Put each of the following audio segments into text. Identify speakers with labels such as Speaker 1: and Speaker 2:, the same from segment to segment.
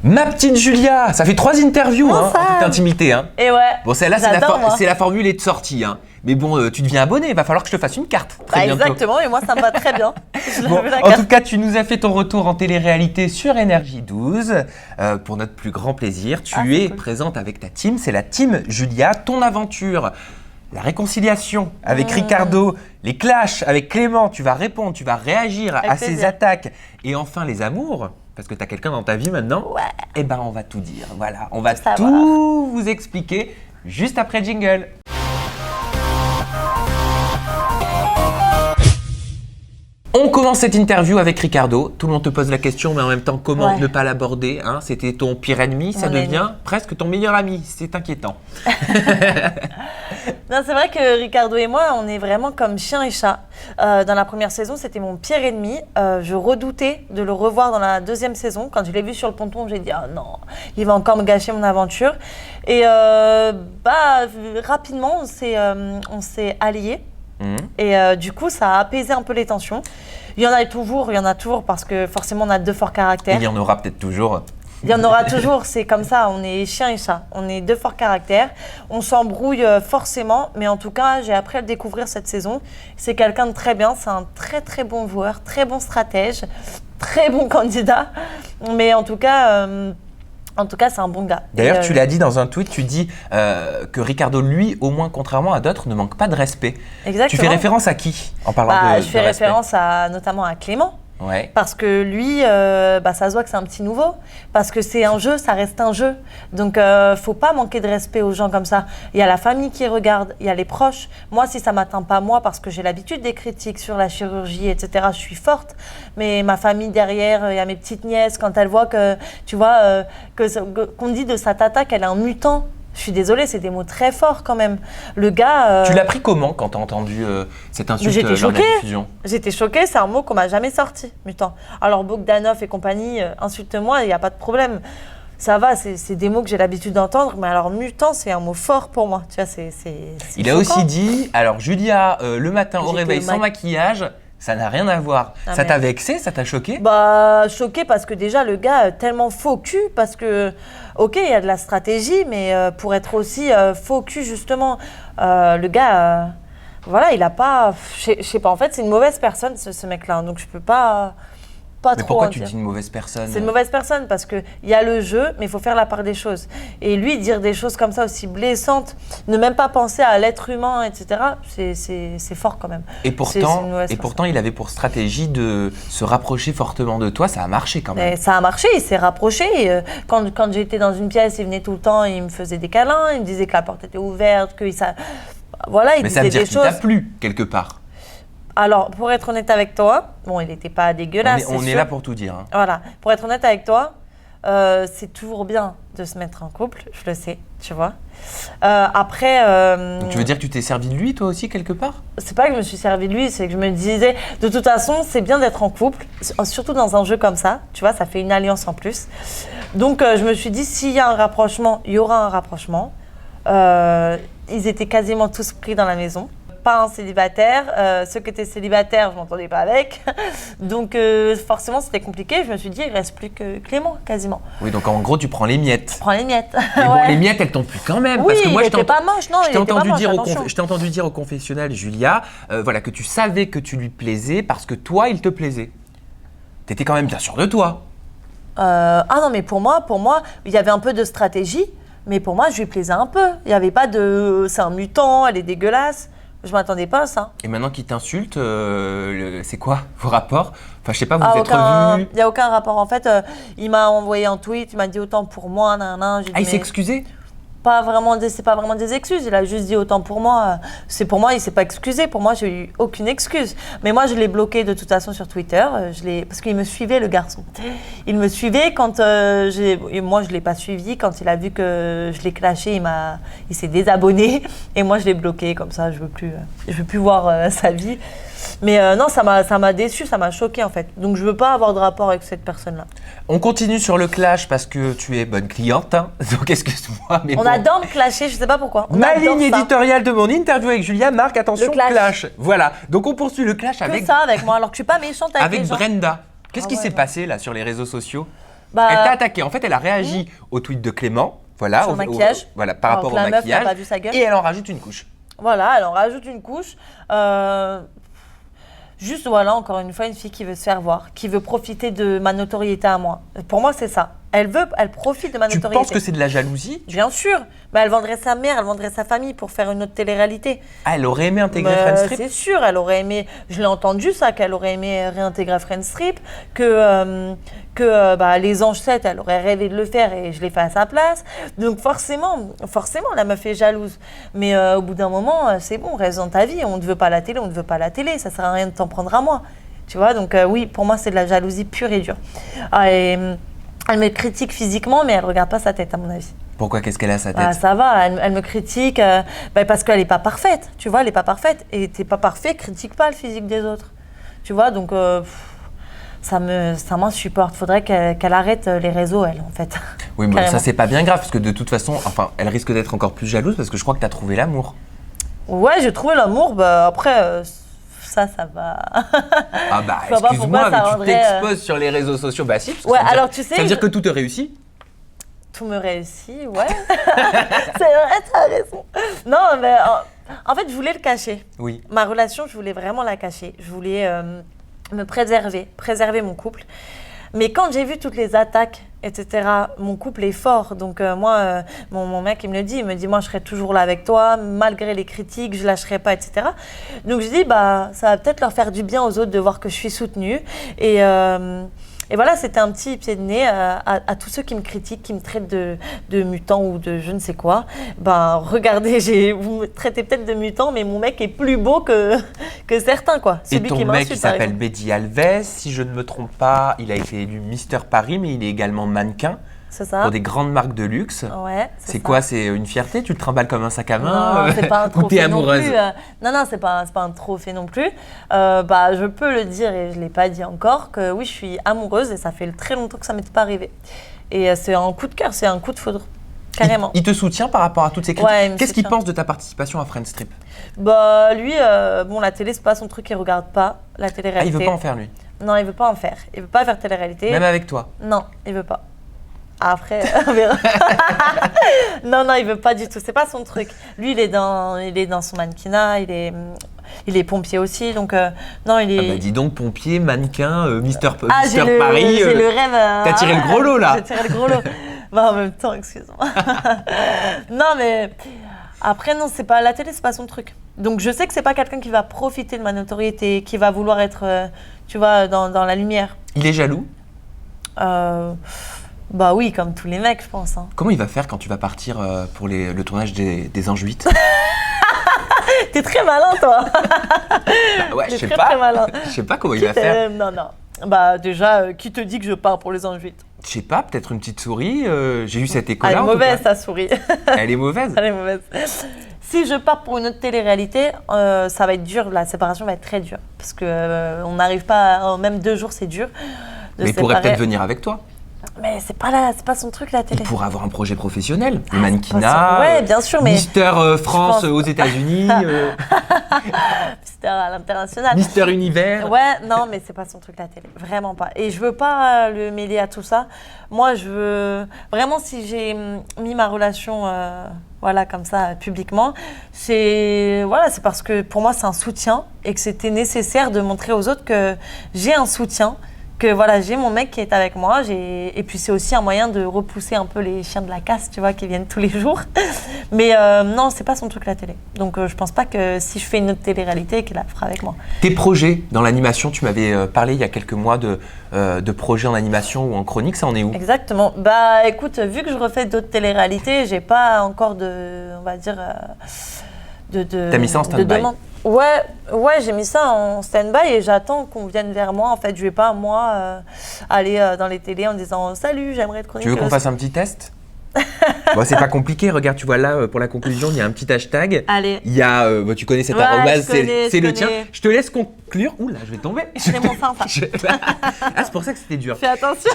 Speaker 1: Ma petite Julia, ça fait 3 interviews en toute intimité.
Speaker 2: Et ouais.
Speaker 1: Bon, celle-là, c'est la formule est de sortie. Mais bon, tu deviens abonné, il va falloir que je te fasse une carte. Très bientôt.
Speaker 2: Exactement, et moi ça me va très bien.
Speaker 1: Bon, en tout cas, tu nous as fait ton retour en télé-réalité sur Énergie 12. Pour notre plus grand plaisir, tu es présente avec ta team, c'est la team Julia, ton aventure. La réconciliation avec Ricardo, les clashs avec Clément, tu vas répondre, tu vas réagir à ses attaques. Et enfin les amours, parce que tu as quelqu'un dans ta vie maintenant.
Speaker 2: Ouais.
Speaker 1: Eh ben on va tout dire, voilà, on va tout vous expliquer juste après jingle. On commence cette interview avec Ricardo. Tout le monde te pose la question, mais en même temps, comment ne pas l'aborder, C'était ton pire ennemi, ça devient presque ton meilleur ami. C'est inquiétant.
Speaker 2: Non, c'est vrai que Ricardo et moi, on est vraiment comme chien et chat. Dans la première saison, c'était mon pire ennemi. Je redoutais de le revoir dans la deuxième saison. Quand je l'ai vu sur le ponton, j'ai dit « Oh non, il va encore me gâcher mon aventure ». Et rapidement, on s'est alliés. Et du coup, ça a apaisé un peu les tensions. Il y en a toujours parce que forcément, on a 2 forts caractères.
Speaker 1: Il y en aura peut-être toujours.
Speaker 2: Il y en aura toujours, c'est comme ça, on est chien et chat. On est 2 forts caractères, on s'embrouille forcément, mais en tout cas, j'ai appris à le découvrir cette saison. C'est quelqu'un de très bien, c'est un très très bon joueur, très bon stratège, très bon candidat. Mais en tout cas, c'est un bon gars.
Speaker 1: D'ailleurs, tu l'as dit dans un tweet, tu dis que Ricardo, lui, au moins contrairement à d'autres, ne manque pas de respect.
Speaker 2: Exactement.
Speaker 1: Tu fais référence à qui en parlant de
Speaker 2: Je fais référence notamment à Clément.
Speaker 1: Ouais.
Speaker 2: Parce que lui, ça se voit que c'est un petit nouveau. Parce que c'est un jeu, ça reste un jeu. Donc, faut pas manquer de respect aux gens comme ça. Il y a la famille qui regarde, il y a les proches. Moi, si ça m'atteint pas moi, parce que j'ai l'habitude des critiques sur la chirurgie, etc., je suis forte. Mais ma famille derrière, il y a mes petites nièces, quand elles voient que, tu vois, qu'on dit de sa tata qu'elle est un mutant. Je suis désolée, c'est des mots très forts quand même. Le gars…
Speaker 1: Tu l'as pris comment quand tu as entendu cette insulte lors de la diffusion ?
Speaker 2: J'étais choquée, c'est un mot qu'on m'a jamais sorti, mutant. Alors Bogdanov et compagnie, insulte-moi, il n'y a pas de problème. Ça va, c'est des mots que j'ai l'habitude d'entendre, mais alors mutant, c'est un mot fort pour moi. Tu vois,
Speaker 1: il a aussi dit, alors Julia, le matin au réveil sans maquillage… Ça n'a rien à voir. Ça t'a vexé, ça t'a choqué ?
Speaker 2: Choqué parce que déjà le gars tellement faux cul, parce que ok, il y a de la stratégie, mais pour être aussi faux cul justement, le gars, voilà, il a pas, je sais pas. En fait, c'est une mauvaise personne ce mec-là, donc je peux pas
Speaker 1: mais
Speaker 2: trop.
Speaker 1: Pourquoi tu dis une mauvaise personne ?
Speaker 2: C'est une mauvaise personne parce que il y a le jeu, mais il faut faire la part des choses. Et lui dire des choses comme ça aussi blessantes, ne même pas penser à l'être humain, etc. C'est fort quand même.
Speaker 1: Et pourtant, il avait pour stratégie de se rapprocher fortement de toi. Ça a marché quand même.
Speaker 2: Et ça a marché, il s'est rapproché. Quand j'étais dans une pièce, il venait tout le temps, il me faisait des câlins, il me disait que la porte était ouverte, voilà, il
Speaker 1: mais
Speaker 2: disait
Speaker 1: ça veut dire
Speaker 2: des
Speaker 1: qu'il t'a plu quelque part.
Speaker 2: Alors, pour être honnête avec toi, bon, il n'était pas dégueulasse.
Speaker 1: On est là pour tout dire.
Speaker 2: Voilà. Pour être honnête avec toi, c'est toujours bien de se mettre en couple, je le sais, tu vois. Après.
Speaker 1: Donc, tu veux dire que tu t'es servi de lui, toi aussi, quelque part ?
Speaker 2: C'est pas que je me suis servi de lui, c'est que je me disais, de toute façon, c'est bien d'être en couple, surtout dans un jeu comme ça, tu vois, ça fait une alliance en plus. Donc, je me suis dit, s'il y a un rapprochement, il y aura un rapprochement. Ils étaient quasiment tous pris dans la maison. Pas un célibataire, ceux qui étaient célibataires, je m'entendais pas avec. Donc forcément, c'était compliqué. Je me suis dit, il reste plus que Clément, quasiment.
Speaker 1: Oui, donc en gros, tu prends les miettes.
Speaker 2: Je prends les miettes.
Speaker 1: Mais bon, les miettes, elles t'ont plu quand même.
Speaker 2: Oui,
Speaker 1: parce que moi,
Speaker 2: il était pas moche, non,
Speaker 1: je t'ai entendu dire au confessionnal, Julia, voilà, que tu savais que tu lui plaisais parce que toi, il te plaisait. T'étais quand même bien sûr de toi.
Speaker 2: Non, mais pour moi, il y avait un peu de stratégie. Mais pour moi, je lui plaisais un peu. Il n'y avait pas de… c'est un mutant, elle est dégueulasse. Je m'attendais pas à ça.
Speaker 1: Et maintenant qu'il t'insulte, c'est quoi vos rapports ? Enfin, je sais pas, vous vous êtes revus ?
Speaker 2: Il n'y a aucun rapport. En fait, il m'a envoyé un tweet, il m'a dit autant pour moi,
Speaker 1: il s'est excusé ?
Speaker 2: C'est pas vraiment des excuses. Il a juste dit autant pour moi. C'est pour moi, il s'est pas excusé. Pour moi, j'ai eu aucune excuse. Mais moi, je l'ai bloqué de toute façon sur Twitter. Parce qu'il me suivait, le garçon. Il me suivait quand moi, je l'ai pas suivi. Quand il a vu que je l'ai clashé, il s'est désabonné. Et moi, je l'ai bloqué comme ça. Je veux plus voir sa vie. Mais non, ça m'a déçu, ça m'a choqué en fait. Donc je veux pas avoir de rapport avec cette personne-là.
Speaker 1: On continue sur le clash parce que tu es bonne cliente, donc excuse-moi. Mais
Speaker 2: on adore me clasher, je sais pas pourquoi.
Speaker 1: Ma ligne éditoriale de mon interview avec Julia marque attention clash. Voilà, donc on poursuit le clash avec
Speaker 2: ça avec moi alors que je suis pas méchante avec les gens.
Speaker 1: Brenda. Qu'est-ce qui s'est passé là sur les réseaux sociaux ?
Speaker 2: Bah,
Speaker 1: Elle t'a attaqué. En fait, elle a réagi au tweet de Clément. Voilà,
Speaker 2: Sur le maquillage.
Speaker 1: voilà, par
Speaker 2: Alors
Speaker 1: rapport
Speaker 2: que
Speaker 1: au
Speaker 2: la meuf n'a
Speaker 1: maquillage.
Speaker 2: pas vu sa gueule.
Speaker 1: Et elle en rajoute une couche.
Speaker 2: Voilà, elle en rajoute une couche. Juste, voilà, encore une fois, une fille qui veut se faire voir, qui veut profiter de ma notoriété à moi. Pour moi, c'est ça. Elle profite de ma
Speaker 1: Tu
Speaker 2: notoriété.
Speaker 1: penses que c'est de la jalousie?
Speaker 2: Bien sûr. Bah, elle vendrait sa mère, elle vendrait sa famille pour faire une autre télé-réalité.
Speaker 1: Ah, elle aurait aimé intégrer
Speaker 2: Bah,
Speaker 1: Friendstrip?
Speaker 2: c'est sûr, elle aurait aimé. Je l'ai entendu ça, qu'elle aurait aimé réintégrer Friendstrip, que les Anges 7, elle aurait rêvé de le faire et je l'ai fait à sa place. Donc forcément, la meuf est jalouse. Mais au bout d'un moment, c'est bon, reste dans ta vie. On ne veut pas la télé, on ne veut pas la télé. Ça sert à rien de t'en prendre à moi. Tu vois, donc oui, pour moi, c'est de la jalousie pure et dure. Elle me critique physiquement, mais elle ne regarde pas sa tête, à mon avis.
Speaker 1: Pourquoi? Qu'est-ce qu'elle a à sa tête?
Speaker 2: Ah, ça va, elle me critique parce qu'elle n'est pas parfaite. Tu vois, elle n'est pas parfaite. Et tu n'es pas parfait, critique pas le physique des autres. Tu vois, donc ça m'insupporte. Il faudrait qu'elle arrête les réseaux, elle, en fait.
Speaker 1: Oui, mais ça, c'est pas bien grave, parce que de toute façon, enfin, elle risque d'être encore plus jalouse, parce que je crois que tu as trouvé l'amour.
Speaker 2: Ouais, j'ai trouvé l'amour. Bah, après, ça va.
Speaker 1: Ah bah,
Speaker 2: Je vois pas
Speaker 1: excuse-moi,
Speaker 2: pourquoi ça
Speaker 1: mais tu
Speaker 2: rendrait,
Speaker 1: t'exposes sur les réseaux sociaux. Bah si, parce que
Speaker 2: Ouais,
Speaker 1: ça veut dire-
Speaker 2: alors tu sais,
Speaker 1: ça veut dire que tout te réussit.
Speaker 2: tout me réussit, ouais. C'est vrai, t'as raison. Non, mais en fait, je voulais le cacher.
Speaker 1: Oui.
Speaker 2: Ma relation, je voulais vraiment la cacher. Je voulais me préserver mon couple. Mais quand j'ai vu toutes les attaques, etc., mon couple est fort. Donc moi, mon mec, il me le dit. Il me dit, moi, je serai toujours là avec toi, malgré les critiques, je lâcherai pas, etc. Donc je dis, bah, ça va peut-être leur faire du bien aux autres de voir que je suis soutenue. Et voilà, c'était un petit pied de nez à tous ceux qui me critiquent, qui me traitent de mutant ou de je ne sais quoi. Ben, regardez, vous me traitez peut-être de mutant, mais mon mec est plus beau que certains, quoi.
Speaker 1: Et
Speaker 2: Celui
Speaker 1: ton
Speaker 2: qui
Speaker 1: mec,
Speaker 2: m'insulte,
Speaker 1: il
Speaker 2: par
Speaker 1: s'appelle
Speaker 2: exemple.
Speaker 1: Mehdi Alves. Si je ne me trompe pas, il a été élu Mister Paris, mais il est également mannequin
Speaker 2: C'est ça.
Speaker 1: pour des grandes marques de luxe.
Speaker 2: Ouais,
Speaker 1: C'est
Speaker 2: ça.
Speaker 1: quoi? C'est une fierté? Tu le trimbales comme un sac à main?
Speaker 2: Non, c'est pas un
Speaker 1: Ou
Speaker 2: trophée
Speaker 1: t'es
Speaker 2: non
Speaker 1: amoureuse?
Speaker 2: plus. Non, c'est pas un trophée non plus. Bah, je peux le dire et je l'ai pas dit encore que oui, je suis amoureuse et ça fait très longtemps que ça m'est pas arrivé. Et c'est un coup de cœur, c'est un coup de foudre, carrément.
Speaker 1: Il te soutient par rapport à toutes ces critiques?
Speaker 2: Ouais, il me
Speaker 1: Qu'est-ce qu'il
Speaker 2: soutient.
Speaker 1: pense de ta participation à Friendstrip?
Speaker 2: Bah lui, bon, la télé c'est pas son truc, il regarde pas la
Speaker 1: Ah,
Speaker 2: télé-réalité.
Speaker 1: il veut pas en faire lui?
Speaker 2: Non, il veut pas en faire. Il veut pas faire télé-réalité.
Speaker 1: Même avec toi?
Speaker 2: Non, il veut pas. Après, on verra. Non, il veut pas du tout. C'est pas son truc. Lui, il est dans son mannequinat. Il est pompier aussi. Donc, non, il est.
Speaker 1: Ah bah dis donc, pompier, mannequin, Mister
Speaker 2: J'ai
Speaker 1: Paris.
Speaker 2: j'ai le rêve.
Speaker 1: T'as tiré le gros lot là.
Speaker 2: J'ai tiré le gros lot. Bah, en même temps, excuse-moi. Non, mais après, non, c'est pas la télé, c'est pas son truc. Donc, je sais que c'est pas quelqu'un qui va profiter de ma notoriété, qui va vouloir être, tu vois, dans la lumière.
Speaker 1: Il est jaloux?
Speaker 2: Bah oui, comme tous les mecs, je pense. Hein.
Speaker 1: Comment il va faire quand tu vas partir pour le tournage des Anges 8?
Speaker 2: T'es très malin, toi.
Speaker 1: Bah ouais, je
Speaker 2: T'es
Speaker 1: sais
Speaker 2: très,
Speaker 1: pas.
Speaker 2: très malin.
Speaker 1: Je sais pas comment il va faire.
Speaker 2: Non. Bah déjà, qui te dit que je pars pour les Anges 8?
Speaker 1: Je sais pas, peut-être une petite souris. J'ai eu cette
Speaker 2: Elle
Speaker 1: école-là.
Speaker 2: est
Speaker 1: en tout
Speaker 2: mauvaise,
Speaker 1: cas.
Speaker 2: ta souris.
Speaker 1: Elle est mauvaise.
Speaker 2: Elle est mauvaise. Si je pars pour une autre télé-réalité, ça va être dur. La séparation va être très dure. Parce que on n'arrive pas, même 2 jours, c'est dur.
Speaker 1: Mais il pourrait peut-être venir avec toi.
Speaker 2: Mais c'est pas son truc, la télé.
Speaker 1: Il pourrait avoir un projet professionnel. Le mannequinat.
Speaker 2: Ouais, bien sûr, mais
Speaker 1: Mister France
Speaker 2: pense-
Speaker 1: aux États-Unis.
Speaker 2: c'était à l'international.
Speaker 1: Mister Univers.
Speaker 2: Ouais, non, mais c'est pas son truc la télé, vraiment pas. Et je veux pas le mêler à tout ça. Moi, je veux vraiment, si j'ai mis ma relation, voilà, comme ça, publiquement, c'est parce que pour moi c'est un soutien et que c'était nécessaire de montrer aux autres que j'ai un soutien. Que voilà, j'ai mon mec qui est avec moi, et puis c'est aussi un moyen de repousser un peu les chiens de la casse, tu vois, qui viennent tous les jours. Mais non, c'est pas son truc la télé. Donc je pense pas que si je fais une autre télé-réalité, qu'elle la fera avec moi.
Speaker 1: Tes projets dans l'animation, tu m'avais parlé il y a quelques mois de projets en animation ou en chronique, ça en est où?
Speaker 2: Exactement. Bah écoute, vu que je refais d'autres télé-réalités, j'ai pas encore on va dire,
Speaker 1: T'as mis ça en stand-by?
Speaker 2: demande. Ouais, j'ai mis ça en stand-by et j'attends qu'on vienne vers moi. En fait, je vais pas, moi, aller dans les télés en disant « Salut, j'aimerais te chroniquer ».
Speaker 1: Tu veux qu'on fasse un petit test? Bon, c'est pas compliqué, regarde, tu vois là, pour la conclusion, il y a un petit hashtag.
Speaker 2: Allez.
Speaker 1: Il y a, tu connais cet
Speaker 2: Ouais,
Speaker 1: arrobase,
Speaker 2: je connais,
Speaker 1: c'est
Speaker 2: je
Speaker 1: le tien.
Speaker 2: connais.
Speaker 1: Je te laisse conclure. Ouh là, je vais tomber.
Speaker 2: Je mets mon sein, ça.
Speaker 1: Ah, c'est pour ça que c'était dur.
Speaker 2: Fais attention.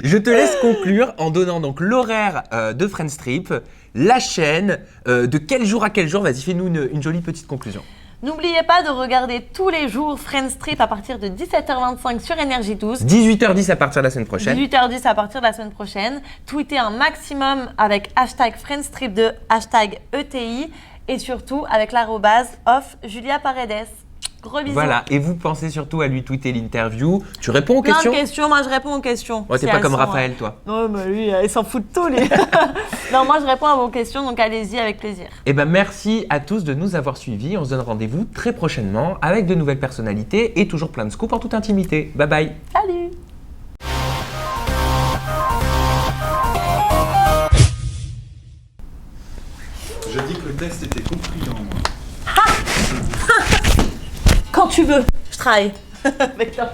Speaker 1: Je te laisse conclure en donnant donc l'horaire de Friendstrip, la chaîne, de quel jour à quel jour. Vas-y, fais-nous une jolie petite conclusion.
Speaker 2: N'oubliez pas de regarder tous les jours Friends Trip à partir de 17h25 sur Énergie 12.
Speaker 1: 18h10 à partir de la semaine prochaine.
Speaker 2: 18h10 à partir de la semaine prochaine. Tweetez un maximum avec hashtag FriendsTrip2, hashtag ETI et surtout avec l'arrobase of Julia Paredes. Gros bisous.
Speaker 1: Voilà, et vous pensez surtout à lui tweeter l'interview. Tu réponds aux
Speaker 2: Plein
Speaker 1: questions?
Speaker 2: de questions, moi je réponds aux questions.
Speaker 1: Ouais, t'es pas comme Raphaël, toi.
Speaker 2: Non, mais lui, il s'en fout de tout, lui. Non, moi je réponds à vos questions, donc allez-y avec plaisir.
Speaker 1: Eh ben merci à tous de nous avoir suivis. On se donne rendez-vous très prochainement avec de nouvelles personnalités et toujours plein de scoops en toute intimité. Bye bye.
Speaker 2: Salut.
Speaker 3: Je dis que le test était concluant, moi.
Speaker 2: Quand tu veux, je travaille avec toi.